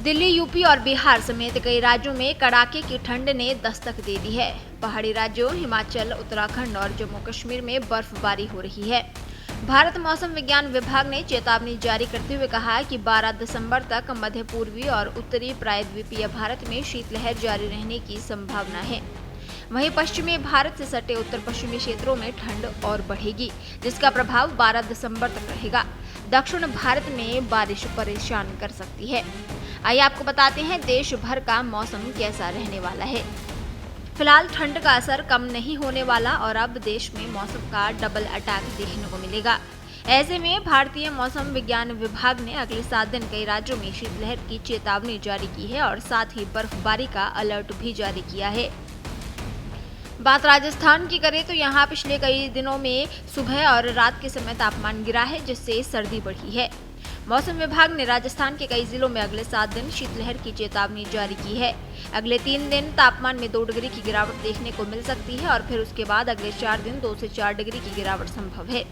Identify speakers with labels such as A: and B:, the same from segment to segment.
A: Delhi, UP और बिहार समेत कई राज्यों में कड़ाके की ठंड ने दस्तक दे दी है। पहाड़ी राज्यों हिमाचल, उत्तराखंड और जम्मू कश्मीर में बर्फबारी हो रही है। भारत मौसम विज्ञान विभाग ने चेतावनी जारी करते हुए कहा है कि 12 दिसंबर तक मध्य पूर्वी और उत्तरी प्रायद्वीपीय भारत में शीतलहर जारी रहने की संभावना है। वहीं पश्चिमी भारत से सटे उत्तर पश्चिमी क्षेत्रों में ठंड और बढ़ेगी, जिसका प्रभाव 12 दिसंबर तक रहेगा। दक्षिण भारत में बारिश परेशान कर सकती है। आइए आपको बताते हैं देश भर का मौसम कैसा रहने वाला है। फिलहाल ठंड का असर कम नहीं होने वाला और अब देश में मौसम का डबल अटैक देखने को मिलेगा। ऐसे में भारतीय मौसम विज्ञान विभाग ने अगले 7 दिन कई राज्यों में शीतलहर की चेतावनी जारी की है और साथ ही बर्फबारी का अलर्ट भी जारी किया है। बात राजस्थान की करें तो यहाँ पिछले कई दिनों में सुबह और रात के समय तापमान गिरा है, जिससे सर्दी बढ़ी है। मौसम विभाग ने राजस्थान के कई जिलों में अगले 7 दिन शीतलहर की चेतावनी जारी की है। अगले 3 दिन तापमान में 2 डिग्री की गिरावट देखने को मिल सकती है और फिर उसके बाद अगले 4 दिन 2 से 4 डिग्री की गिरावट संभव है।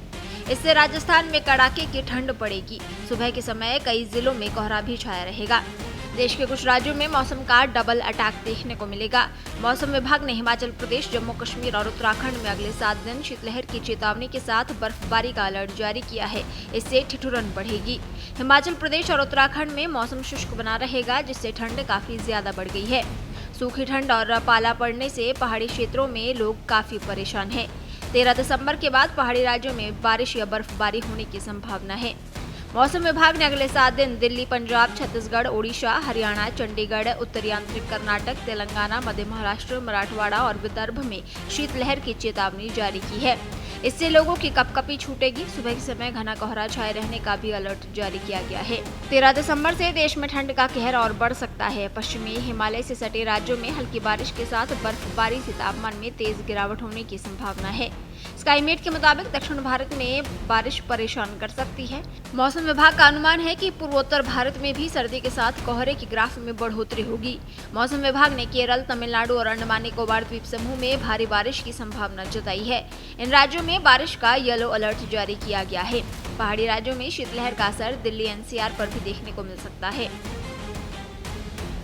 A: इससे राजस्थान में कड़ाके की ठंड पड़ेगी। सुबह के समय कई जिलों में कोहरा भी छाया रहेगा। देश के कुछ राज्यों में मौसम का डबल अटैक देखने को मिलेगा। मौसम विभाग ने हिमाचल प्रदेश, जम्मू कश्मीर और उत्तराखंड में अगले 7 दिन शीतलहर की चेतावनी के साथ बर्फबारी का अलर्ट जारी किया है। इससे ठिठुरन बढ़ेगी। हिमाचल प्रदेश और उत्तराखंड में मौसम शुष्क बना रहेगा, जिससे ठंड काफी ज्यादा बढ़ गई है। सूखी ठंड और पाला पड़ने से पहाड़ी क्षेत्रों में लोग काफी परेशान हैं। 13 दिसंबर के बाद पहाड़ी राज्यों में बारिश या बर्फबारी होने की संभावना है। मौसम विभाग ने अगले 7 दिन दिल्ली, पंजाब, छत्तीसगढ़, ओडिशा, हरियाणा, चंडीगढ़, उत्तरी आंतरिक कर्नाटक, तेलंगाना, मध्य महाराष्ट्र, मराठवाड़ा और विदर्भ में शीतलहर की चेतावनी जारी की है। इससे लोगों की कपकपी छूटेगी। सुबह के समय घना कोहरा छाए रहने का भी अलर्ट जारी किया गया है। 13 दिसंबर से देश में ठंड का कहर और बढ़ सकता है। पश्चिमी हिमालय से सटे राज्यों में हल्की बारिश के साथ बर्फबारी से तापमान में तेज गिरावट होने की संभावना है। स्काईमेट के मुताबिक दक्षिण भारत में बारिश परेशान कर सकती है। मौसम विभाग का अनुमान है कि पूर्वोत्तर भारत में भी सर्दी के साथ कोहरे की ग्राफ में बढ़ोतरी होगी। मौसम विभाग ने केरल, तमिलनाडु और अंडमान निकोबार द्वीप समूह में भारी बारिश की संभावना जताई है। इन राज्यों में बारिश का येलो अलर्ट जारी किया गया है। पहाड़ी राज्यों में शीतलहर का असर दिल्ली एनसीआर पर भी देखने को मिल सकता है।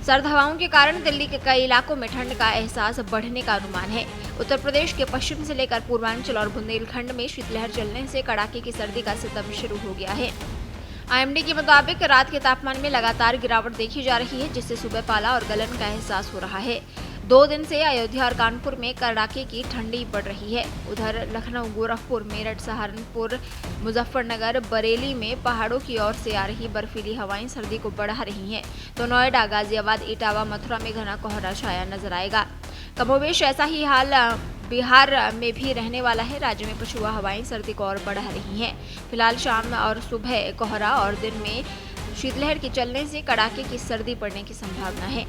A: सर्द हवाओं के कारण दिल्ली के कई इलाकों में ठंड का एहसास बढ़ने का अनुमान है। उत्तर प्रदेश के पश्चिम से लेकर पूर्वांचल और बुंदेलखंड में शीतलहर चलने से कड़ाके की सर्दी का सितम शुरू हो गया है। आईएमडी के मुताबिक रात के तापमान में लगातार गिरावट देखी जा रही है, जिससे सुबह पाला और गलन का एहसास हो रहा है। 2 दिन से अयोध्या और कानपुर में कड़ाके की ठंडी बढ़ रही है। उधर लखनऊ, गोरखपुर, मेरठ, सहारनपुर, मुजफ्फरनगर, बरेली में पहाड़ों की ओर से आ रही बर्फीली हवाएं सर्दी को बढ़ा रही हैं, तो नोएडा, गाजियाबाद, इटावा, मथुरा में घना कोहरा छाया नजर आएगा। कमोबेश ऐसा ही हाल बिहार में भी रहने वाला है। राज्य में पछुआ हवाएं सर्दी को और बढ़ा रही हैं। फिलहाल शाम और सुबह कोहरा और दिन में शीतलहर के चलने से कड़ाके की सर्दी पड़ने की संभावना है।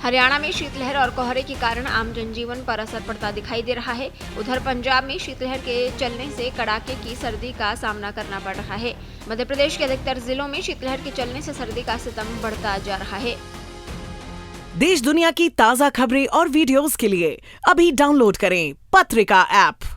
A: हरियाणा में शीतलहर और कोहरे के कारण आम जनजीवन पर असर पड़ता दिखाई दे रहा है। उधर पंजाब में शीतलहर के चलने से कड़ाके की सर्दी का सामना करना पड़ रहा है। मध्य प्रदेश के अधिकतर जिलों में शीतलहर के चलने से सर्दी का सितम बढ़ता जा रहा है।
B: देश दुनिया की ताज़ा खबरें और वीडियोस के लिए अभी डाउनलोड करें पत्रिका ऐप।